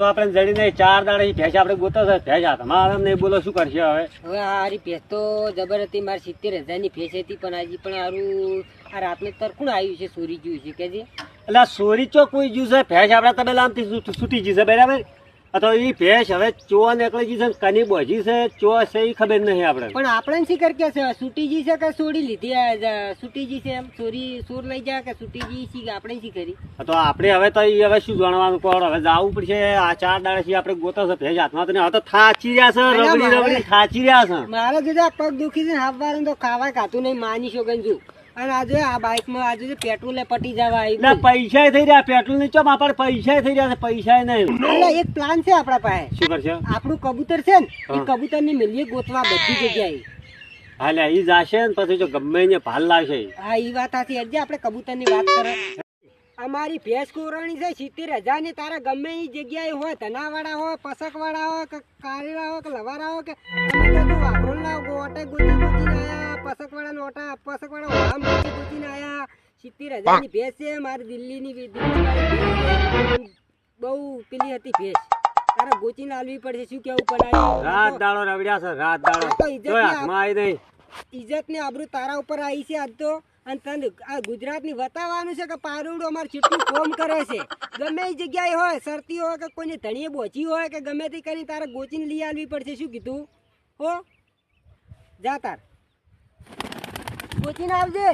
તો આપણે જડીને 4 દાડે ભેંસ આપણે ગોતો છે ભેંસ હાથમાં આવે નહીં બોલો શું કરશે હવે હવે હારી ભેંસ તો જબર હતી મારી 70,000 ની ભેંસ હતી પણ આજે પણ હારું આ રાતનું તરકુણ આવ્યું છે સોરી જ્યું છે કેજી એટલે આ સોરી ચો કોઈ જ્યું છે ભેંસ આપણા તબેલામાંથી છૂટી જશે બરાબર અથવા એ ભેંસ હવે ચો નીકળી જશે કની બોજી છે ચો છે એ ખબર નહીં આપણે પણ આપણે શી કે છે સુટીજી છે કે સોડી લીધી સુટીજી છે એમ ચોરી ચોર લઈ જાય કે સુટીજી શી આપણે શી કરી તો આપણે હવે તો ઈ હવે શું જાણવાનું કોણ હવે જવું પડશે આ 4 દાડેથી આપણે ગોતો છે ભેંસ હાથમાં તો હવે તો થાચી રહ્યા છે રબડી થાચી રહ્યા છે મારે જો પગ દુખી છે ને હાફવાળા તો ખાવા ખાતું નહીં માની શોગન છું અને આજે આ બાઇકમાં આજે પેટ્રોલે પટી જવા એટલે પૈસા થઈ રહ્યા પેટ્રોલ ની ચોમ આપણે પૈસા થઈ રહ્યા છે પૈસા નહીં એટલે એક પ્લાન છે આપણા પાસે શું કરશે આપણું કબૂતર છે ને એ કબૂતર ની મિલીએ ગોતવા બધી જગ્યાએ હાલે ઈ જાશે ને પછી જો ગમે ને ભાલ લાવશે હા ઈ વાત સાચી આજે આપણે કબૂતર ની વાત કરે અમારી ભેંસ કોરણી છે 70,000 ની તારા ગમે એ જગ્યાએ હોય ધનાવાળા હોય પસકવાળા હોય કે કારેલા હોય કે લવારા હોય કે વાઘરોલના ગોટે ગોચીને આયા પસકવાળા નોટા પસકવાળા આમ ગોચીને આયા 70,000 ની ભેંસ છે મારી દિલ્હીની બહુ પેલી હતી ભેંસ તારે ગોચીને આલવી પડશે શું કેવું પણ રાત દાડો રવડ્યા છે રાત દાડો હાથમાં આવી નહીં ઇજ્જત ને આબરૂ તારા ઉપર આવી છે આજ તો અને તને આ ગુજરાતની બતાવવાનું છે કે પારુડો અમારે કેટલું કોમ કરે છે ગમે એ જગ્યાએ હોય સરતી હોય કે કોઈને ધણીએ બોચી હોય કે ગમે તે કરીને તારે ગોચીને લઈ આવવી પડશે શું કીધું હો જા તાર ગોચીને આવજે